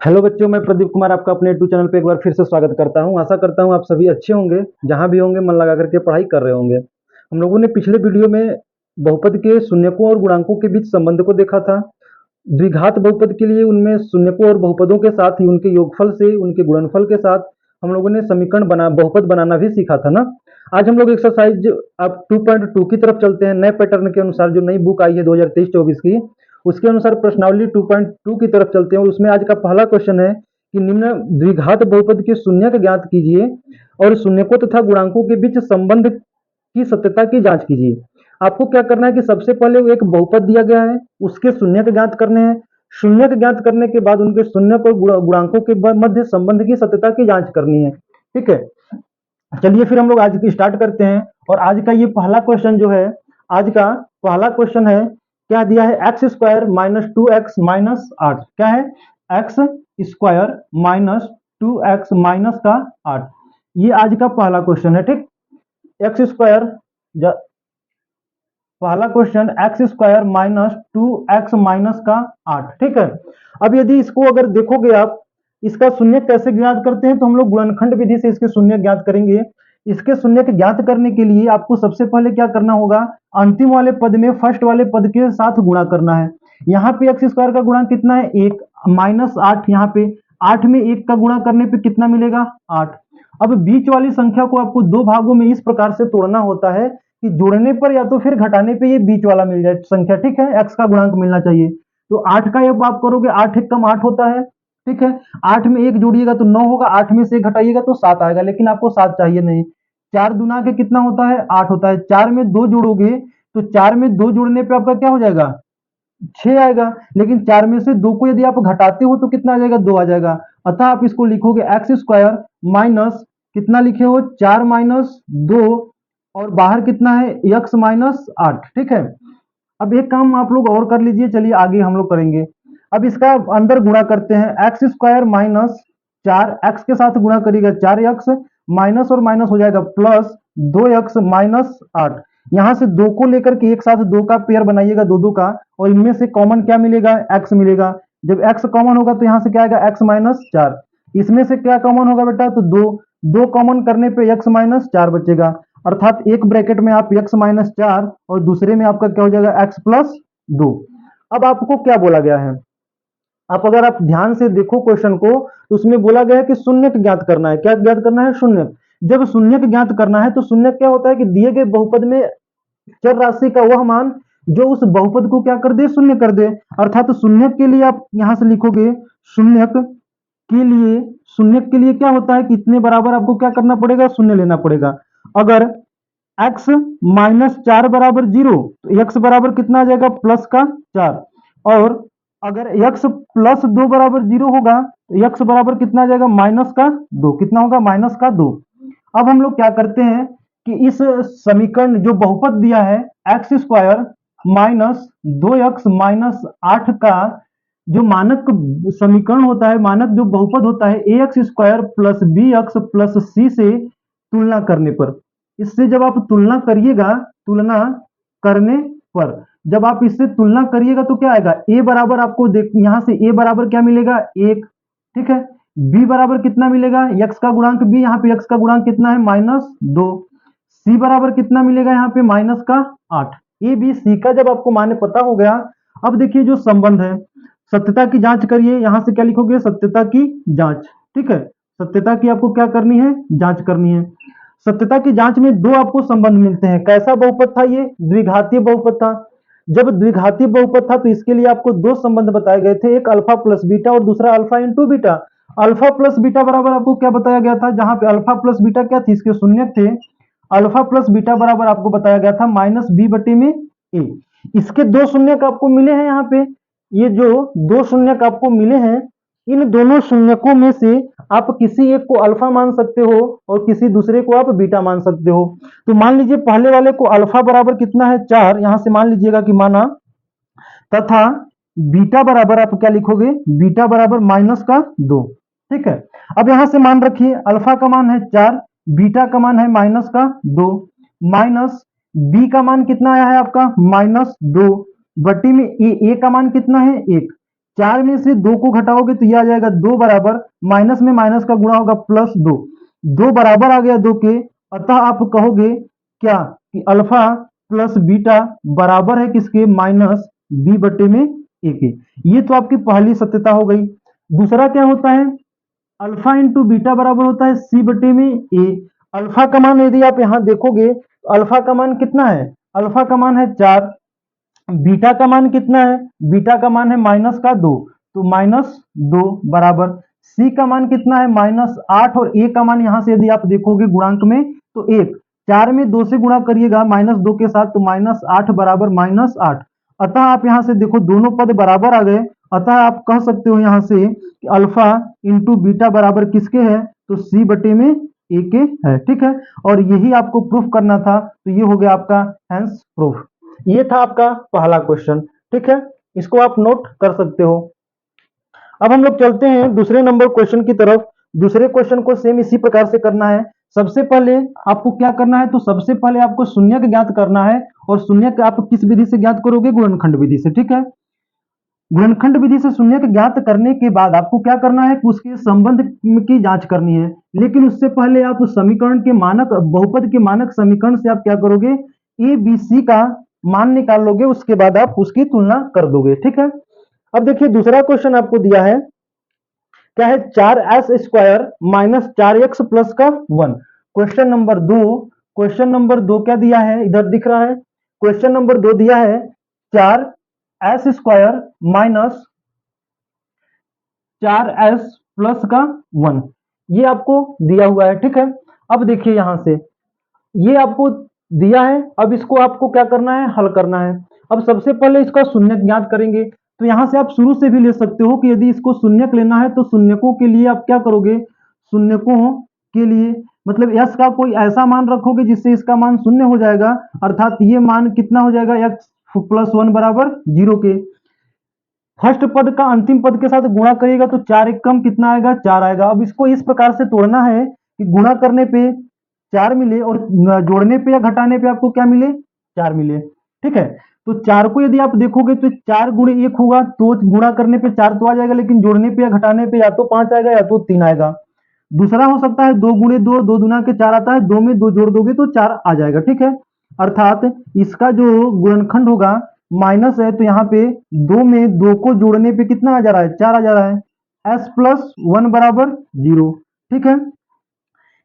Hello बच्चों, मैं प्रदीप कुमार आपका अपने यूट्यूब चैनल पे एक बार फिर से स्वागत करता हूं। आशा करता हूं आप सभी अच्छे होंगे, जहां भी होंगे मन लगा करके पढ़ाई कर रहे होंगे। हम लोगों ने पिछले वीडियो में बहुपद के शून्यकों और गुणांकों के बीच संबंध को देखा था। द्विघात बहुपद के लिए उनमें शून्यकों और बहुपदों के साथ ही उनके योगफल से उनके गुणनफल के साथ हम लोगों ने समीकरण बहुपद बनाना भी सीखा था ना। आज हम लोग एक्सरसाइज अब 2.2 की तरफ चलते हैं। नए पैटर्न के अनुसार जो नई बुक आई है 2023-24 की, उसके अनुसार प्रश्नावली 2.2 की तरफ चलते हैं। और उसमें आज का पहला क्वेश्चन है कि निम्न द्विघात बहुपद के शून्यक ज्ञात कीजिए और शून्यकों तथा गुणांकों के बीच संबंध की सत्यता की जांच कीजिए। आपको क्या करना है कि सबसे पहले एक बहुपद दिया गया है, उसके शून्यक ज्ञात करने हैं। शून्यक ज्ञात करने के बाद उनके शून्यक और गुणांकों के मध्य संबंध की सत्यता की जांच करनी है। ठीक है, चलिए फिर हम लोग आज की स्टार्ट करते हैं। और आज का ये पहला क्वेश्चन जो है, आज का पहला क्वेश्चन है, क्या दिया है? X square minus 2x minus 8। क्या है? X square minus 2x minus का 8। ये आज का पहला क्वेश्चन है। ठीक, एक्स स्क्वायर, पहला question x square minus 2x minus का 8। ठीक है, अब यदि इसको अगर देखोगे आप, इसका शून्य कैसे ज्ञात करते हैं, तो हम लोग गुणनखंड विधि से इसके शून्य ज्ञात करेंगे। इसके शून्य ज्ञात करने के लिए आपको सबसे पहले क्या करना होगा? अंतिम वाले पद में फर्स्ट वाले पद के साथ गुणा करना है। यहाँ पे एक्स स्क्वायर का गुणा कितना है? 1 माइनस 8। यहाँ पे 8 में 1 का गुणा करने पे कितना मिलेगा? 8। अब बीच वाली संख्या को आपको दो भागों में इस प्रकार से तोड़ना होता है कि जोड़ने पर या तो फिर घटाने पे ये बीच वाला मिल जाए संख्या। ठीक है, एक्स का गुणांक मिलना चाहिए। तो 8 का जब आप करोगे, 8 एक कम 8 होता है। ठीक है, 8 में 1 जोड़िएगा तो 9 होगा, 8 में से 1 घटाइएगा तो 7 आएगा, लेकिन आपको 7 चाहिए नहीं। 4 दुना के कितना होता है? 8 होता है। 4 में 2 जोड़ोगे तो 4 में 2 जोड़ने पे आपका क्या हो जाएगा? 6 आएगा। लेकिन 4 में से 2 को यदि आप घटाते हो तो कितना आ जाएगा? 2 आ जाएगा। अतः आप इसको लिखोगे एक्स स्क्वायर माइनस कितना लिखे हो? 4 माइनस 2, और बाहर कितना है? X minus 8। ठीक है, अब एक काम आप लोग और कर लीजिए, चलिए आगे हम लोग करेंगे। अब इसका अंदर गुणा करते हैं। एक्स स्क्वायर माइनस 4, एक्स के साथ गुणा करिएगा 4x, माइनस और माइनस हो जाएगा प्लस 2x माइनस 8। यहां से 2 को लेकर के एक साथ 2 का पेयर बनाइएगा, दो दो का, और इनमें से कॉमन क्या मिलेगा? x मिलेगा। जब x कॉमन होगा तो यहां से क्या आएगा? x minus 4। इसमें से क्या कॉमन होगा बेटा? तो 2। 2 कॉमन करने पे x माइनस 4 बचेगा, अर्थात एक ब्रैकेट में आप x माइनस 4 और दूसरे में आपका क्या हो जाएगा? x plus 2। अब आपको क्या बोला गया है? आप अगर आप ध्यान से देखो क्वेश्चन को, तो उसमें बोला गया है कि शून्य ज्ञात करना है। क्या ज्ञात करना है? शून्य। जब शून्य ज्ञात करना है तो शून्य क्या होता है कि दिए गए बहुपद में चर राशि का वह मान जो उस बहुपद को क्या कर दे? शून्य कर दे। अर्थात शून्य के लिए आप यहां से लिखोगे, शून्य के लिए, शून्य के लिए क्या होता है कि इतने बराबर आपको क्या करना पड़ेगा? शून्य लेना पड़ेगा। अगर x माइनस 4 बराबर 0 तो x बराबर कितना आ जाएगा? प्लस का 4। और अगर x प्लस 2 बराबर 0 होगा तो x बराबर कितना आ जाएगा? माइनस का 2। कितना होगा? माइनस का 2। अब हम लोग क्या करते हैं कि इस समीकरण जो बहुपद दिया है x square minus 2x minus 8 का जो मानक समीकरण होता है, मानक जो बहुपद होता है, a x square plus b x plus c से तुलना करने पर, इससे जब आप तुलना करिएगा, तुलना करने पर जब आप इससे तुलना करिएगा तो क्या आएगा? ए बराबर आपको देख, यहां से ए बराबर क्या मिलेगा? 1। ठीक है, बी बराबर कितना मिलेगा? एक्स का गुणांक बी, यहाँ पे एक्स का गुणांक कितना है? माइनस 2। सी बराबर कितना मिलेगा? यहाँ पे माइनस का 8। ए बी सी का जब आपको मान पता हो गया, अब देखिए जो संबंध है, सत्यता की जांच करिए। यहां से क्या लिखोगे? सत्यता की जांच। ठीक है, सत्यता की आपको क्या करनी है? जांच करनी है। सत्यता की जांच में दो आपको संबंध मिलते हैं। कैसा बहुपद था ये? द्विघातीय बहुपद था। जब द्विघातीय बहुपद था तो इसके लिए आपको दो संबंध बताए गए थे, एक अल्फा प्लस बीटा और दूसरा alpha into beta. Alpha plus beta बराबर आपको क्या बताया गया था? जहां पे अल्फा प्लस बीटा क्या थी? इसके शून्य थे। अल्फा प्लस बीटा बराबर आपको बताया गया था माइनस बी बटे में ए। इसके दो शून्य का आपको मिले हैं। यहाँ पे ये जो दो शून्य का आपको मिले हैं, इन दोनों शून्यकों में से आप किसी एक को अल्फा मान सकते हो और किसी दूसरे को आप बीटा मान सकते हो। तो मान लीजिए पहले वाले को अल्फा बराबर कितना है? 4, यहां से मान लीजिएगा कि माना, तथा बीटा बराबर आप क्या लिखोगे? बीटा बराबर माइनस का 2। ठीक है, अब यहां से मान रखिए, अल्फा का मान है 4, बीटा का मान है माइनस का 2, माइनस बी का मान कितना आया है आपका? माइनस 2 बटी में ए का मान कितना है? 1। 4 में से 2 को घटाओगे तो ये आ जाएगा 2 बराबर, माइनस में माइनस का गुणा होगा प्लस 2, 2 बराबर आ गया 2 के। अतः आप कहोगे क्या कि अल्फा प्लस बीटा बराबर है किसके, माइनस बी बटे में ए के। ये तो आपकी पहली सत्यता हो गई। दूसरा क्या होता है, अल्फा इंटू बीटा बराबर होता है सी बटे में ए। अल्फा का मान यदि आप यहां देखोगे तो अल्फा का मान कितना है, अल्फा का मान है 4, बीटा का मान कितना है, बीटा का मान है माइनस का 2, तो माइनस 2 बराबर सी का मान कितना है, माइनस 8, और ए का मान यहां से यदि आप देखोगे गुणांक में तो 1, 4 में 2 से गुणा करिएगा माइनस 2 के साथ, तो माइनस 8 बराबर माइनस 8। अतः आप यहां से देखो दोनों पद बराबर आ गए। अतः आप कह सकते हो यहां से कि अल्फा इंटू बीटा बराबर किसके है, तो सी बटे में ए के है। ठीक है, और यही आपको प्रूफ करना था, तो ये हो गया आपका हेंस प्रूफ। ये था आपका पहला क्वेश्चन। ठीक है, इसको आप नोट कर सकते हो। अब हम लोग चलते हैं दूसरे नंबर क्वेश्चन की तरफ। दूसरे क्वेश्चन को सेम इसी प्रकार से करना है। सबसे पहले आपको क्या करना है, तो सबसे पहले आपको शून्यक ज्ञात करना है, और शून्यक आप किस विधि से ज्ञात करोगे, गुणनखंड विधि से। ठीक है, गुणनखंड विधि से शून्यक ज्ञात करने के बाद आपको क्या करना है कि उसके संबंध की जांच करनी है। लेकिन उससे पहले आप समीकरण के मानक, बहुपद के मानक समीकरण से आप क्या करोगे, ए बी सी का मान निकाल लोगे, उसके बाद आप उसकी तुलना कर दोगे। ठीक है, अब देखिए दूसरा क्वेश्चन आपको दिया है, क्या है, 4s² माइनस 4x प्लस का 1। क्वेश्चन नंबर 2, क्वेश्चन नंबर 2 क्या दिया है, इधर दिख रहा है। क्वेश्चन नंबर 2 दिया है 4s² माइनस 4s प्लस का 1, ये आपको दिया हुआ है। ठीक है, अब देखिए यहां से ये आपको दिया है, अब इसको आपको क्या करना है, हल करना है। अब सबसे पहले इसका शून्यक ज्ञात करेंगे। तो यहां से आप शुरू से भी ले सकते हो कि यदि इसको शून्यक लेना है तो शून्यकों के लिए आप क्या करोगे, शून्यकों के लिए मतलब यस का कोई ऐसा मान रखोगे जिससे इसका मान शून्य हो जाएगा, अर्थात ये मान कितना हो जाएगा, एक्स प्लस 1 बराबर 0 के। फर्स्ट पद का अंतिम पद के साथ गुणा करिएगा तो 4 एक कम कितना आएगा, 4 आएगा। अब इसको इस प्रकार से तोड़ना है कि गुणा करने पे 4 मिले और जोड़ने पे या घटाने पे आपको क्या मिले, 4 मिले। ठीक है, तो 4 को यदि आप देखोगे तो 4 गुणे 1 होगा, तो गुणा करने पे 4 तो आ जाएगा, लेकिन जोड़ने पे या घटाने पे या तो 5 आएगा या तो 3 आएगा। दूसरा हो सकता है 2 गुणे 2, 2 दुना के 4 आता है, 2 में 2 जोड़ दोगे तो 4 आ जाएगा। ठीक है, अर्थात इसका जो गुणनखंड होगा माइनस है, तो यहाँ पे 2 में 2 को जोड़ने पे कितना आ जा रहा है, 4 आ जा रहा है। s प्लस 1 बराबर 0। ठीक है,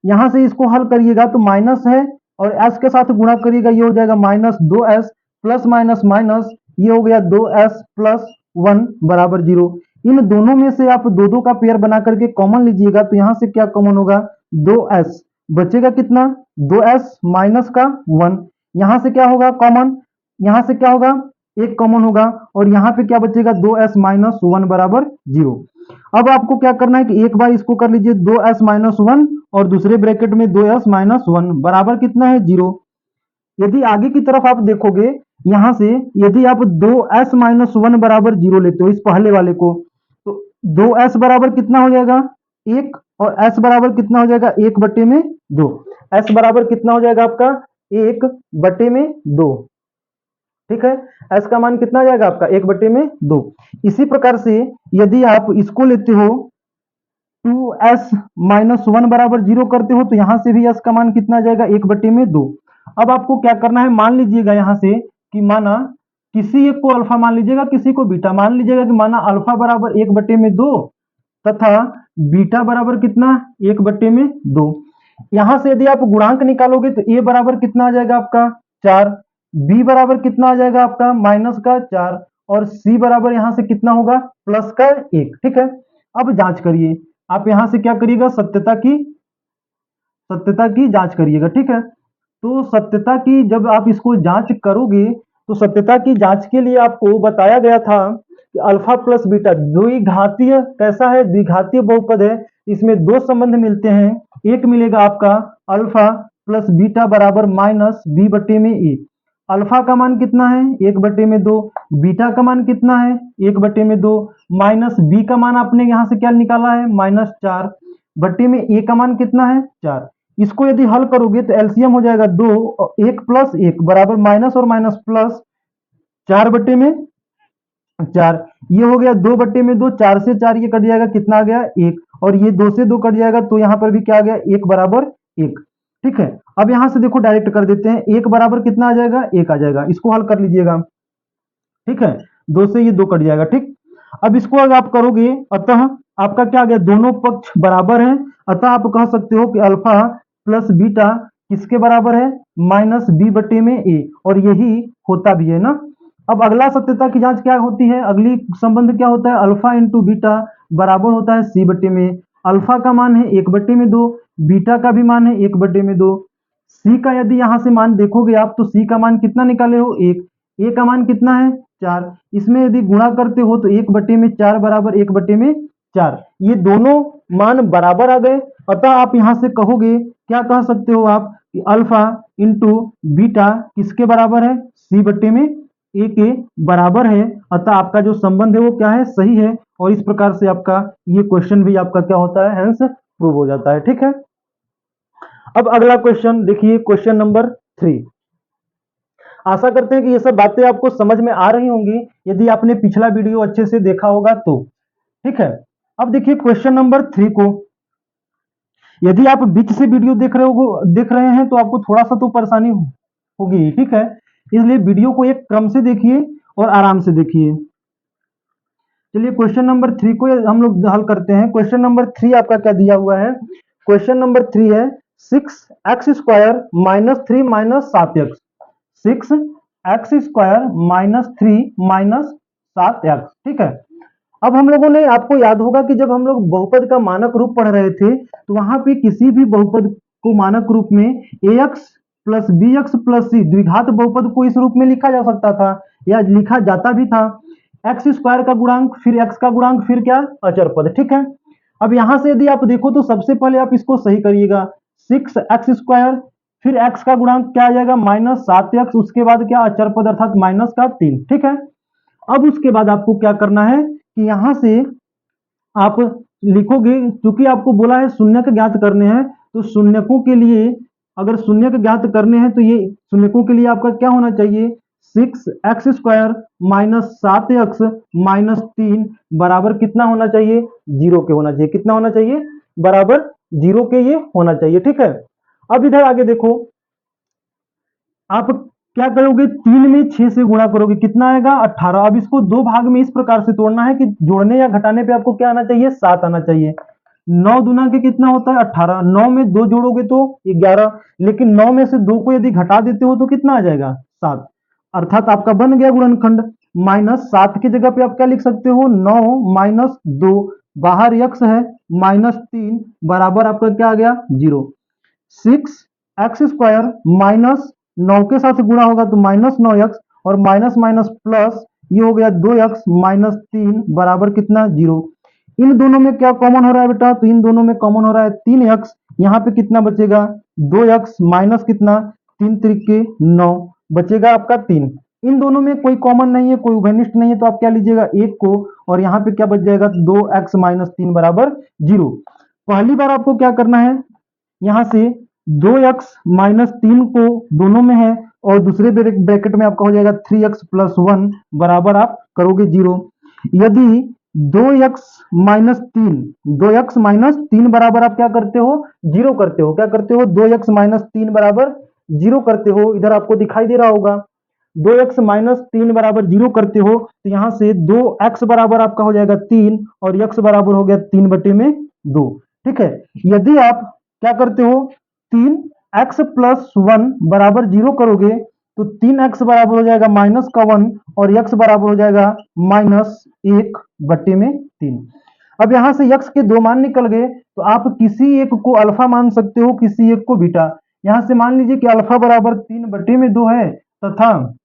यहां से इसको हल करिएगा तो माइनस है और s के साथ गुणा करिएगा, ये हो जाएगा minus 2s plus minus minus, ये हो गया 2s प्लस 1 बराबर 0। इन दोनों में से आप दो दो का पेयर बना करके कॉमन लीजिएगा, तो यहां से क्या कॉमन होगा, 2s बचेगा कितना, 2s माइनस का 1। यहां से क्या होगा कॉमन, यहां से क्या होगा, एक कॉमन होगा, और यहां पे क्या बचेगा, 2s माइनस 1 बराबर 0। अब आपको क्या करना है कि एक बार इसको कर लीजिए 2s माइनस 1, और दूसरे ब्रैकेट में 2s माइनस 1 बराबर कितना है, 0। यदि आगे की तरफ आप देखोगे, यहां से यदि आप 2s माइनस 1 बराबर 0 लेते हो इस पहले वाले को, तो 2s बराबर कितना हो जाएगा, 1, और s बराबर कितना हो जाएगा, 1 बटे में 2। s बराबर कितना हो जाएगा आपका, 1 बटे में 2। ठीक है, s का मान कितना आ जाएगा आपका, 1 बटे में 2। इसी प्रकार से यदि आप इसको लेते हो 2s माइनस 1 बराबर 0 करते हो, तो यहां से भी s का मान कितना आ जाएगा, 1 बटे में 2। अब आपको क्या करना है, मान लीजिएगा यहां से कि माना किसी एक को अल्फा मान लीजिएगा, किसी को बीटा मान लीजिएगा, कि माना अल्फा बराबर 1 बटे में 2 तथा बीटा बराबर कितना, 1 बटे में 2। यहां से यदि आप गुणांक निकालोगे तो a बराबर कितना आ जाएगा आपका, 4, b बराबर कितना आ जाएगा आपका, माइनस का 4, और c बराबर यहां से कितना होगा, प्लस का 1। ठीक है, अब जांच करिए, आप यहां से क्या करिएगा, सत्यता की जांच करिएगा। ठीक है, तो सत्यता की जब आप इसको जांच करोगे, तो सत्यता की जांच के लिए आपको बताया गया था कि अल्फा प्लस बीटा द्विघातीय कैसा है, द्विघातीय बहुपद है। इसमें दो संबंध मिलते हैं, एक मिलेगा आपका अल्फा प्लस बीटा बराबर माइनस बी बटे में ए। अल्फा का मान कितना है, 1 बटे में 2, बीटा का मान कितना है, 1 बटे में 2, माइनस बी का मान आपने यहां से क्या निकाला है, माइनस 4 बटे में ए का मान कितना है, 4। इसको यदि हल करोगे तो एलसीएम हो जाएगा 2, और 1 प्लस 1 बराबर माइनस और माइनस प्लस 4 बटे में 4, ये हो गया 2/2, 4 से 4 ये कट जाएगा, कितना आ गया 1, और ये 2 से 2 कट जाएगा, तो यहाँ पर भी क्या आ गया 1 बराबर 1। ठीक है, अब यहाँ से देखो डायरेक्ट कर देते हैं, 1 बराबर कितना आ जाएगा 1 आ जाएगा, इसको हल कर लीजिएगा। ठीक है, 2 से ये 2 कट जाएगा। ठीक, अब इसको अगर आप करोगे, अतः आपका क्या आ गया, दोनों पक्ष बराबर हैं, अतः आप कह सकते हो कि अल्फा प्लस बीटा किसके बराबर है, माइनस बी बटे में ए, और यही होता भी है ना। अब अगला सत्यता की जांच क्या होती है, अगली संबंध क्या होता है, अल्फा इंटू बीटा बराबर होता है सी बटे में। अल्फा का मान है 1/2, बीटा का भी मान है 1/2। सी का यदि यहां से मान देखोगे आप, तो सी का मान कितना निकाले हो 1, ए का मान कितना है 4, इसमें यदि गुणा करते हो तो 1/4 बराबर 1/4, ये दोनों मान बराबर आ गए। अतः आप यहां से कहोगे, क्या कह सकते हो आप कि अल्फा इंटू बीटा किसके बराबर है, सी बटे में ए के बराबर है। अतः आपका जो संबंध है वो क्या है, सही है, और इस प्रकार से आपका ये क्वेश्चन भी आपका क्या होता है, हेंस प्रूव हो जाता है। ठीक है, अब अगला क्वेश्चन देखिए, क्वेश्चन नंबर 3। आशा करते हैं कि ये सब बातें आपको समझ में आ रही होंगी, यदि आपने पिछला वीडियो अच्छे से देखा होगा तो। ठीक है, अब देखिए क्वेश्चन नंबर 3 को, यदि आप बीच से वीडियो देख रहे हैं तो आपको थोड़ा सा तो परेशानी होगी। ठीक है, इसलिए वीडियो को एक क्रम से देखिए और आराम से देखिए। चलिए क्वेश्चन नंबर 3 को हम लोग हल करते हैं। क्वेश्चन नंबर 3 आपका क्या दिया हुआ है, क्वेश्चन नंबर 3 है 6x² minus 3 minus 7x, 6x² minus 3 minus 7x। ठीक है, अब हम लोगों ने, आपको याद होगा कि जब हम लोग बहुपद का मानक रूप पढ़ रहे थे, तो वहां पे किसी भी बहुपद को मानक रूप में ax plus bx plus c द्विघात बहुपद को इस रूप में लिखा जा सकता था, या लिखा जाता भी था, x² का गुणांक, फिर x का गुणांक, फिर क्या अचर पद। ठीक है, अब यहां से यदि आप देखो तो सबसे पहले आप इसको सही करिएगा, 6x², फिर x का गुणांक क्या आ जाएगा -7x, उसके बाद क्या अचर पद अर्थात माइनस का 3। ठीक है, अब उसके बाद आपको क्या करना है कि यहां से आप लिखोगे, क्योंकि आपको बोला है शून्यक ज्ञात करने हैं, तो शून्यकों के लिए, अगर शून्यक ज्ञात करने हैं तो ये शून्यकों के लिए आपका क्या होना चाहिए, 6x² माइनस 7x माइनस 3 बराबर कितना होना चाहिए, 0 के होना चाहिए। कितना होना चाहिए, बराबर 0 के ये होना चाहिए। ठीक है, अब इधर आगे देखो, आप क्या करोगे, 3 में 6 से गुणा करोगे, कितना आएगा 18। अब इसको दो भाग में इस प्रकार से तोड़ना है कि जोड़ने या घटाने पे आपको क्या आना चाहिए, 7 आना चाहिए। 9 दूना के कितना होता है 18, 9 में 2 जोड़ोगे तो 11, लेकिन 9 में से 2 को यदि घटा देते हो तो कितना आ जाएगा 7, अर्थात आपका बन गया गुणनखंड। -7 की जगह पे आप क्या लिख सकते हो, 9 माइनस 2, बाहर x है -3 बराबर आपका क्या आ गया 0। 6x² माइनस 9 के साथ गुणा होगा तो -9x, और माइनस माइनस प्लस, ये हो गया 2x माइनस 3 बराबर कितना 0। इन दोनों में क्या कॉमन हो रहा है बेटा, तो इन दोनों में कॉमन हो रहा है 3x, यहाँ पे कितना बचेगा 2x माइनस कितना 3 त्रिके 9, बचेगा आपका 3। इन दोनों में कोई कॉमन नहीं है, कोई उभयनिष्ठ नहीं है, तो आप क्या लीजिएगा 1 को, और यहाँ पे क्या बच जाएगा 2x माइनस 3 बराबर 0। पहली बार आपको क्या करना है, यहाँ से 2x माइनस 3 को दोनों में है, और दूसरे ब्रैकेट में आपका हो जाएगा 3x प्लस 1 बराबर आप करोगे 0। यदि 2x माइनस 3, 2x माइनस 3 बराबर आप क्या करते हो 0 करते हो, क्या करते हो 2x माइनस 3 बराबर 0 करते हो, इधर आपको दिखाई दे रहा होगा 2x माइनस 3 बराबर 0 करते हो, तो यहां से 2x बराबर आपका हो जाएगा 3, और x बराबर हो गया 3/2। ठीक है, यदि आप क्या करते हो 3x प्लस 1 बराबर 0 करोगे, तो 3x बराबर हो जाएगा माइनस का 1, और x बराबर हो जाएगा -1/3। अब यहां से x के दो मान निकल गए, तो आप किसी एक को अल्फा मान सकते हो, किसी एक को बीटा। यहां से मान लीजिए कि अल्फा बराबर 3/2 है, तथा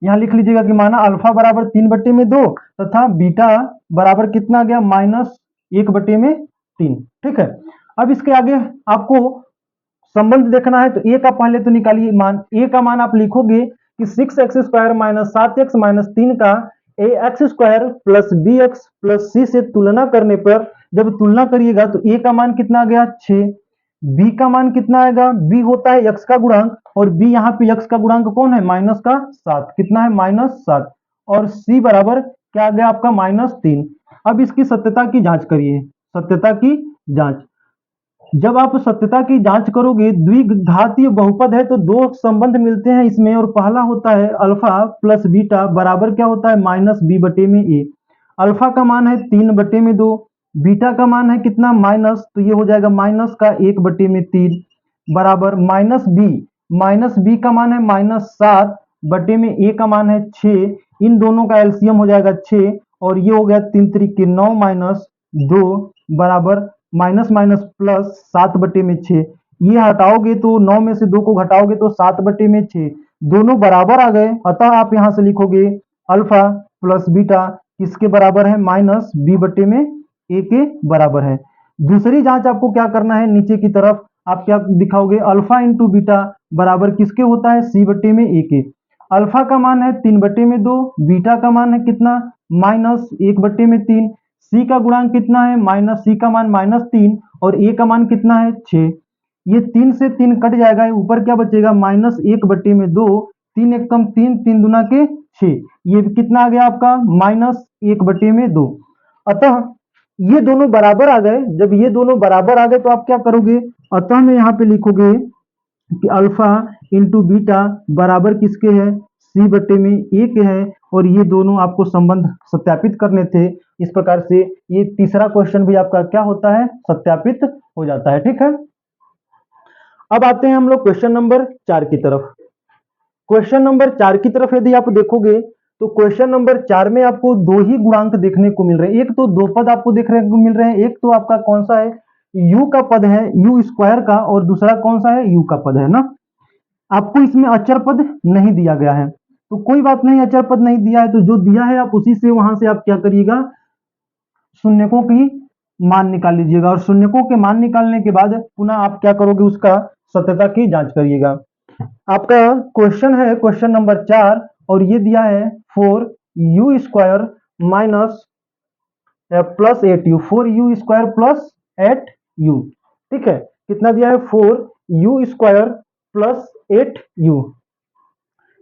यहां लिख लीजिएगा कि माना अल्फा बराबर 3/2, तथा बीटा बराबर कितना गया -1/3। ठीक है, अब इसके आगे आपको संबंध देखना है, तो ए का पहले तो निकालिए मान। ए का मान आप लिखोगे कि 6x² माइनस 7x माइनस 3 का ax² plus bx plus c से तुलना करने पर, जब तुलना करिएगा तो a का मान कितना आ गया 6, b का मान कितना आएगा, b होता है x का गुणांक, और b यहाँ पे x का गुणांक कौन है, माइनस का 7, कितना है -7, और सी बराबर क्या आ गया आपका -3। अब इसकी सत्यता की जांच करिए, सत्यता की जांच। जब आप सत्यता की जांच करोगे, द्विघातीय बहुपद है तो दो संबंध मिलते हैं इसमें, और पहला होता है अल्फा प्लस बीटा बराबर क्या होता है -b/a। अल्फा का मान है 3/2, बीटा का मान है कितना माइनस, तो ये हो जाएगा माइनस का 1/3 बराबर -b का मान है -7/a का मान है 6। इन दोनों का एलसीएम हो जाएगा 6, और ये हो गया 3 त्रिक 9 -2 बराबर माइनस माइनस प्लस 7/6। ये हटाओगे तो 9 में से 2 को घटाओगे तो 7/6, दोनों बराबर आ गए। अतः आप यहां से लिखोगे अल्फा प्लस बीटा किसके बराबर है -b/a के बराबर है। दूसरी जांच आपको क्या करना है, नीचे की तरफ आप क्या दिखाओगे, अल्फा इंटू बीटा बराबर किसके होता है c/a के। अल्फा का मान है 3/2, बीटा का मान है कितना -1/3, सी का गुणांक कितना है सी का मान -3, और ए का मान कितना है 6। ये 3 से 3 कट जाएगा, ऊपर क्या बचेगा -1/2, 3 एकम 3, 3 दूना के 6, ये कितना आ गया आपका -1/2। अतः ये दोनों बराबर आ गए। जब ये दोनों बराबर आ गए तो आप क्या करोगे, अतः में यहाँ पे लिखोगे कि अल्फा इंटू बीटा बराबर किसके है c/a के है, और ये दोनों आपको संबंध सत्यापित करने थे। इस प्रकार से ये तीसरा क्वेश्चन भी आपका क्या होता है, सत्यापित हो जाता है। ठीक है, अब आते हैं हम लोग क्वेश्चन नंबर 4 की तरफ। क्वेश्चन नंबर 4 की तरफ यदि आप देखोगे तो क्वेश्चन नंबर 4 में आपको दो ही गुणांक देखने को मिल रहे हैं। एक तो दो पद आपको देखने को मिल रहे हैं, एक तो आपका कौन सा है u का पद है u स्क्वायर का, और दूसरा कौन सा है u का पद है ना। आपको इसमें अचर पद नहीं दिया गया है, तो कोई बात नहीं, अचर पद नहीं दिया है तो जो दिया है आप उसी से वहां से आप क्या करिएगा, शून्यकों की मान निकाल लीजिएगा, और शून्यकों के मान निकालने के बाद पुनः आप क्या करोगे, उसका सत्यता की जांच करिएगा। आपका क्वेश्चन है क्वेश्चन नंबर 4, और ये दिया है 4u² minus plus 8u, 4u² plus 8u। ठीक है, कितना दिया है 4u² plus 8u।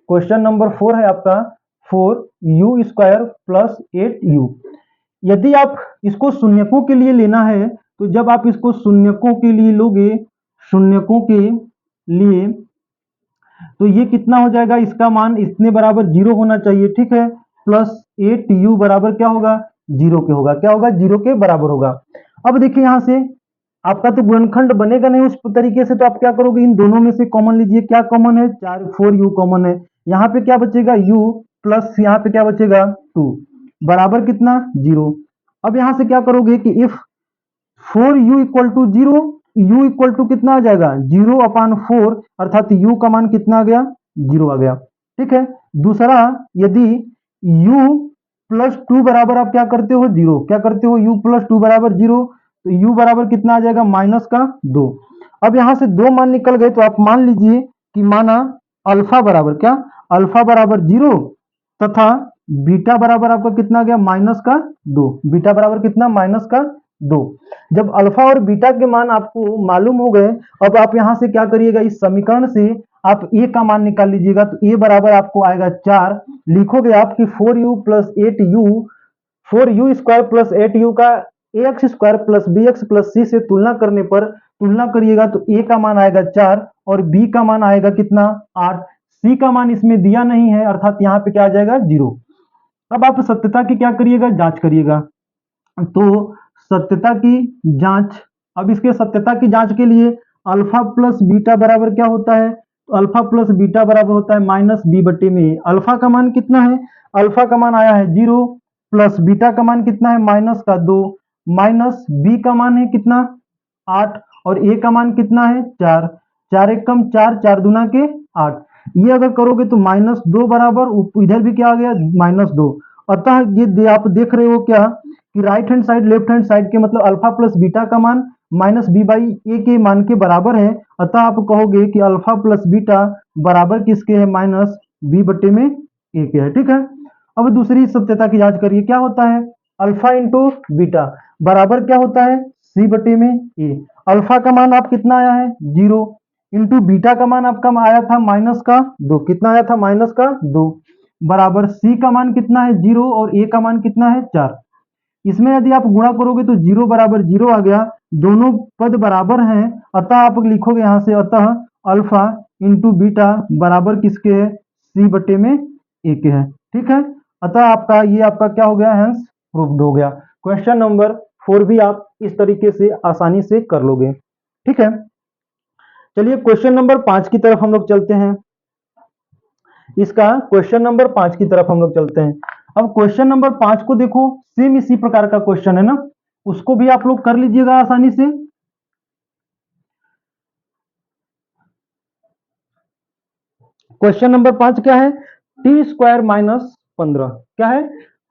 Question number 4 है आपका 4u² प्लस 8u। यदि आप इसको शून्यकों के लिए लेना है, तो जब आप इसको शून्यकों के लिए लोगे, शून्यकों के लिए, तो ये कितना हो जाएगा, इसका मान इतने बराबर 0 होना चाहिए। ठीक है, प्लस 8u बराबर क्या होगा 0 के होगा, क्या होगा 0 के बराबर होगा। अब देखिए यहां से आपका तो गुणनखंड बनेगा नहीं उस तरीके से, तो आप क्या करोगे, इन दोनों में से कॉमन लीजिए। क्या कॉमन है 4u कॉमन है, यहाँ पे क्या बचेगा u, प्लस यहाँ पे क्या बचेगा 2 बराबर कितना 0। अब यहां से क्या करोगे कि if 4u equal to 0, u equal to कितना आ जाएगा 0/4, अर्थात u का मान कितना आ गया 0 आ गया। ठीक है, दूसरा यदि u प्लस 2 बराबर आप क्या करते हो 0, क्या करते हो u प्लस 2 बराबर 0, तो u बराबर कितना आ जाएगा -2। अब यहां से दो मान निकल गए, तो आप मान लीजिए कि माना अल्फा बराबर क्या, अल्फा बराबर 0 तथा बीटा बराबर आपका कितना आ गया -2, बीटा बराबर कितना -2। जब अल्फा और बीटा के मान आपको मालूम हो गए, अब आप यहां से क्या करिएगा, इस समीकरण से आप ए का मान निकाल लीजिएगा, तो ए बराबर आपको आएगा 4। लिखोगे आप कि 4u plus 8u, 4u² plus 8u का ax² plus bx plus c से तुलना करने पर, तुलना करिएगा तो a का मान आएगा 4 और b का मान आएगा कितना 8। c का मान इसमें दिया नहीं है, अर्थात यहाँ पे क्या आ जाएगा 0। अब आप सत्यता की क्या करिएगा, जांच करिएगा। तो सत्यता की जांच, अब इसके सत्यता की जांच के लिए अल्फा प्लस बीटा बराबर क्या होता है, तो अल्फा प्लस बीटा बराबर होता है -b/में। अल्फा का मान कितना है, अल्फा का मान आया है 0, प्लस बीटा का मान कितना है -2, माइनस बी का मान है कितना 8, और ए का मान कितना है 4, 4 एकम 4, 4 दूना के 8। ये अगर करोगे तो -2 बराबर, इधर भी क्या आ गया -2। अतः ये आप देख रहे हो क्या कि right hand side left hand side के मतलब अल्फा प्लस बीटा का मान -b/a के मान के बराबर है। अतः आप कहोगे कि अल्फा प्लस बीटा बराबर किसके है -b/a के है। ठीक है, अब दूसरी सत्यता की जांच करिए, क्या होता है अल्फा इंटू बीटा बराबर क्या होता है c/a। अल्फा का मान आप कितना आया है 0, इंटू बीटा का मान आपका आया था -2, कितना आया था -2। बराबर सी का मान कितना है 0 और ए का मान कितना है 4। इसमें यदि आप गुणा करोगे तो 0 बराबर 0 आ गया, दोनों पद बराबर हैं, अतः आप लिखोगे यहां से अतः अल्फा इंटू बीटा बराबर किसके है, सी बटे में ए के है। ठीक है, अतः आपका ये आपका क्या हो गया, हेंस प्रूव्ड हो गया। क्वेश्चन नंबर 4 भी आप इस तरीके से आसानी से कर लोगे। ठीक है, चलिए क्वेश्चन नंबर 5 की तरफ हम लोग चलते हैं। इसका क्वेश्चन नंबर 5 की तरफ हम लोग चलते हैं। अब क्वेश्चन नंबर 5 को देखो, सेम इसी प्रकार का क्वेश्चन है ना, उसको भी आप लोग कर लीजिएगा आसानी से। क्वेश्चन नंबर 5 क्या है, टी स्क्वायर माइनस 15। क्या है,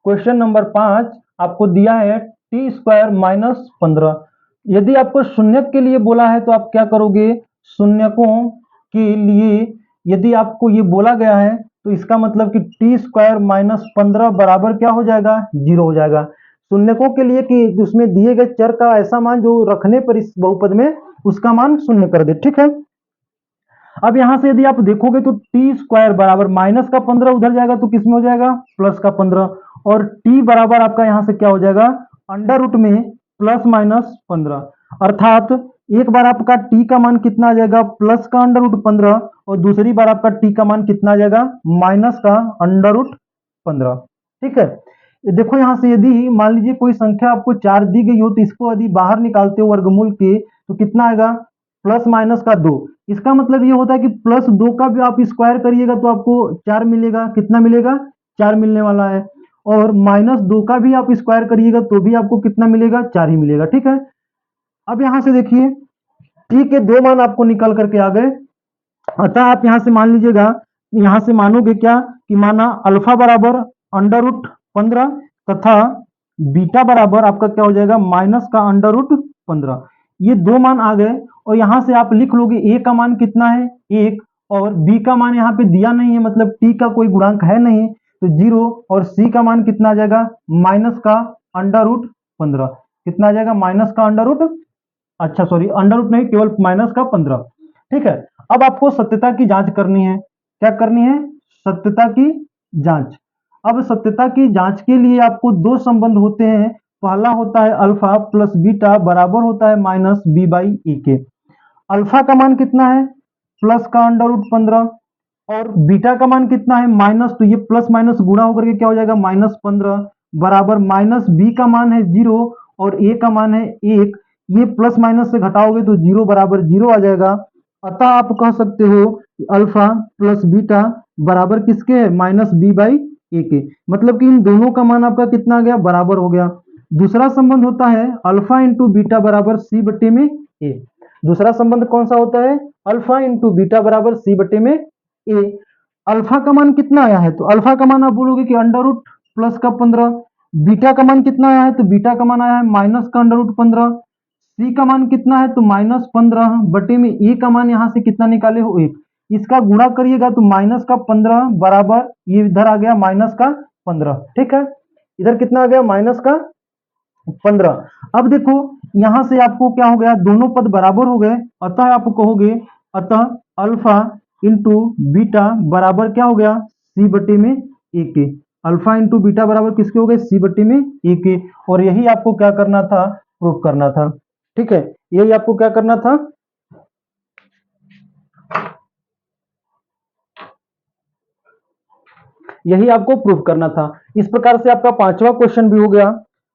क्वेश्चन नंबर 5 आपको दिया है टी स्क्वायर माइनस 15। यदि आपको शून्यक के लिए बोला है तो आप क्या करोगे, शून्यकों के लिए यदि आपको ये बोला गया है तो इसका मतलब कि टी स्क्वायर माइनस 15 बराबर क्या हो जाएगा, 0 हो जाएगा। शून्यकों के लिए कि उसमें दिए गए चर का ऐसा मान जो रखने पर इस बहुपद में उसका मान शून्य कर दे। ठीक है, अब यहां से यदि आप देखोगे तो टी स्क्वायर बराबर माइनस का 15 उधर जाएगा तो किसमें हो जाएगा, प्लस का 15, और टी बराबर आपका यहां से क्या हो जाएगा, अंडर रूट में प्लस माइनस 15, अर्थात एक बार आपका टी का मान कितना आ जाएगा, प्लस का अंडर रूट 15, और दूसरी बार आपका टी का मान कितना आ जाएगा, माइनस का अंडर रूट 15। ठीक है, देखो यहां से यदि मान लीजिए कोई संख्या आपको 4 दी गई हो तो इसको यदि बाहर निकालते हो वर्गमूल के तो कितना आएगा, प्लस माइनस का 2। इसका मतलब ये होता है कि प्लस 2 का भी आप स्क्वायर करिएगा तो आपको 4 मिलेगा। कितना मिलेगा, 4 मिलने वाला है। और माइनस 2 का भी आप स्क्वायर करिएगा तो भी आपको कितना मिलेगा, 4 ही मिलेगा। ठीक है, अब यहां से देखिए टी के 2 मान आपको निकल करके आ गए, अतः आप यहां से मान लीजिएगा, यहां से मानोगे क्या कि माना अल्फा बराबर अंडर रूट 15 तथा बीटा बराबर आपका क्या हो जाएगा, माइनस का अंडर रूट 15। ये 2 मान आ गए और यहां से आप लिख लोगे ए का मान कितना है 1, और बी का मान यहाँ पे दिया नहीं है, मतलब टी का कोई गुणांक है नहीं तो 0, और सी का मान कितना आ जाएगा, माइनस का अंडर रूट 15। कितना आ जाएगा, माइनस का अंडर रूट, अच्छा सॉरी अंडर रूट नहीं, केवल माइनस का 15। ठीक है, अब आपको सत्यता की जांच करनी है। क्या करनी है, सत्यता की जांच। अब सत्यता की जांच के लिए आपको 2 संबंध होते हैं। पहला होता है अल्फा प्लस बीटा बराबर होता है माइनस बी बाई ई के। अल्फा का मान कितना है, प्लस का अंडर रूट 15, और बीटा का मान कितना है माइनस, तो ये प्लस माइनस गुणा होकर के क्या हो जाएगा, माइनस 15 बराबर माइनस बी का मान है 0 और ए का मान है 1। ये प्लस माइनस से घटाओगे तो 0 बराबर 0 आ जाएगा। अतः आप कह सकते हो अल्फा प्लस बीटा बराबर किसके है, माइनस बी बाई ए के। मतलब कि इन दोनों का मान आपका कितना आ गया, बराबर हो गया। दूसरा संबंध होता है अल्फा इंटू बीटा बराबर सी बटे में ए। दूसरा संबंध कौन सा होता है, अल्फा इंटू बीटा बराबर सी बटे में ए। अल्फा का मान कितना आया है, तो अल्फा का मान आप बोलोगे कि अंडर रूट प्लस का 15। बीटा का मान कितना आया है, तो बीटा का मान आया है माइनस का अंडर रूट 15। सी का मान कितना है, तो माइनस 15 बटे में ए का मान यहां से कितना निकाले हो, 1। इसका गुणा करिएगा तो माइनस का 15 बराबर ये इधर आ गया माइनस का 15। ठीक है, इधर कितना आ गया, माइनस का 15। अब देखो यहां से आपको क्या हो गया, दोनों पद बराबर हो गए, अतः आप कहोगे अतः अल्फा इंटू बीटा बराबर क्या हो गया, सी बटे में ए के। अल्फा इंटू बीटा बराबर किसके हो गए, सी बटे में ए के। और यही आपको क्या करना था, प्रूफ करना था। ठीक है, यही आपको क्या करना था, यही आपको प्रूफ करना था। इस प्रकार से आपका 5वां क्वेश्चन भी हो गया।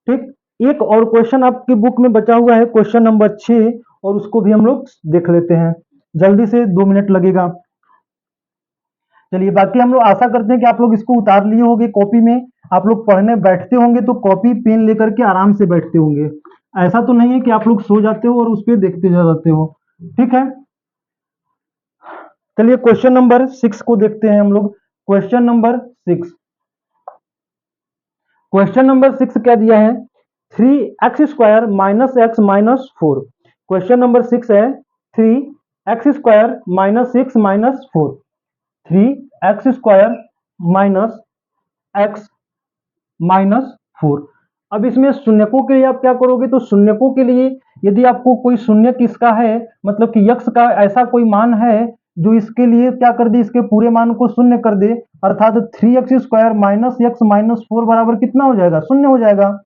ठीक, एक और क्वेश्चन आपकी बुक में बचा हुआ है, क्वेश्चन नंबर 6, और उसको भी हम लोग देख लेते हैं। जल्दी से 2 मिनट लगेगा। चलिए, बाकी हम लोग आशा करते हैं कि आप लोग इसको उतार लिए होंगे कॉपी में। आप लोग पढ़ने बैठते होंगे तो कॉपी पेन लेकर के आराम से बैठते होंगे। ऐसा तो नहीं है कि आप लोग सो जाते हो और उस पर देखते जाते हो। ठीक है, चलिए क्वेश्चन नंबर 6 को देखते हैं हम लोग। क्वेश्चन नंबर 6, क्वेश्चन नंबर 6 क्या दिया है, 3x square minus x minus 4। Question number 6 है 3x square minus 6 minus 4। 3x square minus x minus 4। अब इसमें शून्यकों के लिए आप क्या करोगे, तो शून्यकों के लिए यदि आपको कोई शून्य किसका है, मतलब कि यक्ष का ऐसा कोई मान है जो इसके लिए क्या कर दे, इसके पूरे मान को शून्य कर दे, अर्थात 3x² माइनस x माइनस 4 बराबर कितना हो जाएगा, शून्य हो जाएगा।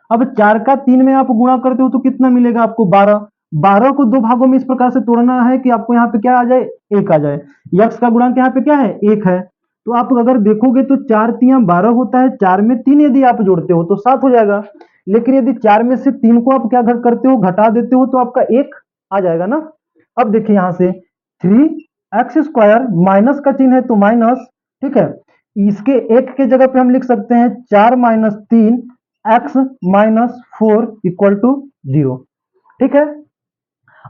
अब 4 का 3 में आप गुणा करते हो तो कितना मिलेगा आपको, 12। 12 को दो भागों में इस प्रकार से तोड़ना है कि आपको यहाँ पे क्या आ जाए, 1 आ जाए। x का गुणांक यहाँ पे क्या है, 1 है। तो आप अगर देखोगे तो 4 तियां 12 होता है, 4 में 3 यदि आप जोड़ते हो तो 7 हो जाएगा। लेकिन यदि 4 में से 3 को आप क्या करते हो, घटा देते हो, तो आपका 1 आ जाएगा ना। अब देखिए यहाँ से 3x² माइनस का चिन्ह है तो माइनस, ठीक है। इसके 1 के जगह पे हम लिख सकते हैं 4 minus 3 x minus 4 equal to 0, ठीक है।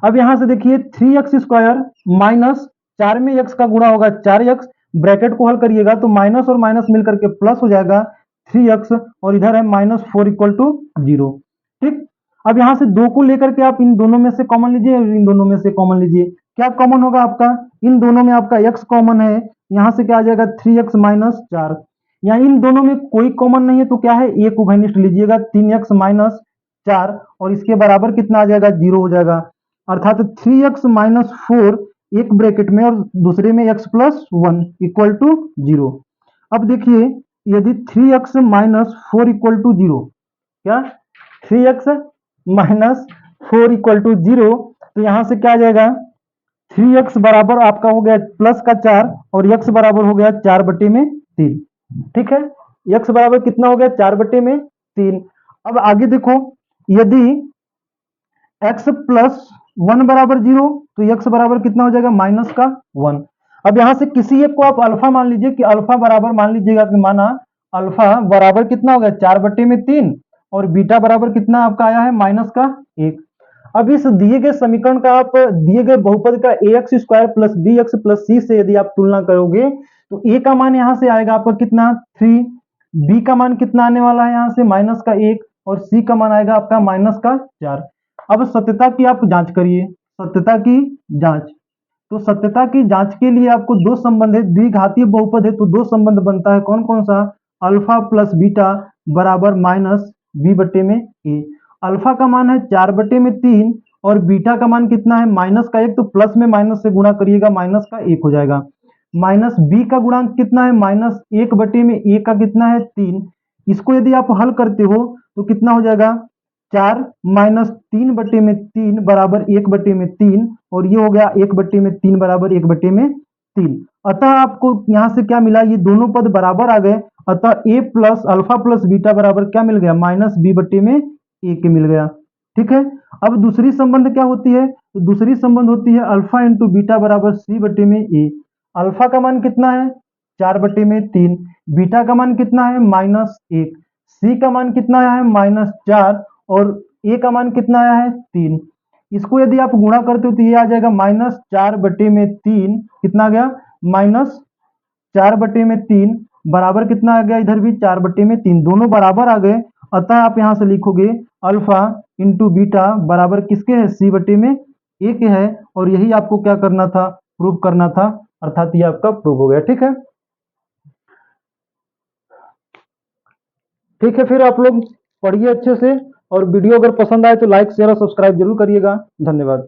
अब यहां से देखिए 3x² माइनस 4 में x का गुणा होगा 4x, ब्रैकेट को हल करिएगा तो माइनस और माइनस मिलकर के प्लस हो जाएगा 3x, और इधर है माइनस 4 इक्वल टू 0, ठीक। अब यहां से 2 को लेकर के आप इन दोनों में से कॉमन लीजिए, इन दोनों में से कॉमन लीजिए। क्या कॉमन होगा आपका, इन दोनों में आपका x कॉमन है, यहां से क्या आ जाएगा 3x माइनस 4। यहाँ इन दोनों में कोई कॉमन नहीं है तो क्या है, एक उभयनिष्ठ लीजिएगा 3x माइनस 4, और इसके बराबर कितना आ जाएगा, 0 हो जाएगा। अर्थात 3x माइनस 4 एक ब्रैकेट में और दूसरे में x प्लस 1 इक्वल टू 0। अब देखिए यदि 3x माइनस 4 इक्वल टू 0, क्या 3x माइनस 4 इक्वल टू 0, तो यहां से क्या आ जाएगा, 3x बराबर आपका हो गया प्लस का 4 और x बराबर हो गया 4/3, ठीक है। x बराबर कितना हो गया, 4/3। अब आगे देखो, यदि x प्लस 1 बराबर 0 तो x बराबर कितना हो जाएगा, माइनस का 1। अब यहां से किसी एक को आप अल्फा मान लीजिए कि अल्फा बराबर मान लीजिएगा कि माना अल्फा बराबर कितना हो गया, 4/3, और बीटा बराबर कितना आपका आया है, माइनस का 1। अब इस दिए गए समीकरण का आप दिए गए बहुपद का ax² plus bx plus c से यदि आप तुलना करोगे तो a का मान यहां से आएगा आपका कितना, 3, b का मान कितना आने वाला है यहां से माइनस का 1, और c का मान आएगा आपका माइनस का 4। अब सत्यता की आप जांच करिए, सत्यता की जांच। तो सत्यता की जांच के लिए आपको दो संबंध है, द्विघातीय बहुपद है तो दो संबंध बनता है, कौन कौन सा, अल्फा प्लस बीटा बराबर माइनस b/a। अल्फा का मान है 4/3 और बीटा का मान कितना है, माइनस का 1, तो प्लस में माइनस से गुणा करिएगा, माइनस का 1 हो जाएगा। माइनस बी का गुणांक कितना है, माइनस 1/a का कितना है, 3। इसको यदि आप हल करते हो तो कितना हो जाएगा, 4 माइनस 3/3 बराबर 1/3, और ये हो गया 1/3 बराबर 1/3। अतः आपको यहां से क्या मिला, ये दोनों पद बराबर आ गए, अतः a plus alpha plus beta बराबर क्या मिल गया, माइनस b/a के मिल गया, ठीक है। अब दूसरी संबंध क्या होती है, तो दूसरी संबंध होती है अल्फा इंटू बीटा बराबर c/a। अल्फा का मान कितना है, 4/3, बीटा का मान कितना है, -1, सी का मान कितना आया है, -4, और ए का मान कितना आया है, 3। इसको यदि आप गुणा करते हो तो ये आ जाएगा -4/3, कितना आ गया, -4/3 बराबर कितना आ गया, इधर भी 4/3, दोनों बराबर आ गए। अतः आप यहां से लिखोगे अल्फा इंटू बीटा बराबर किसके है, c/a के है, और यही आपको क्या करना था, प्रूव करना था, अर्थात ये आपका प्रूव हो गया, ठीक है। ठीक है, फिर आप लोग पढ़िए अच्छे से, और वीडियो अगर पसंद आए तो लाइक शेयर और सब्सक्राइब जरूर करिएगा। धन्यवाद।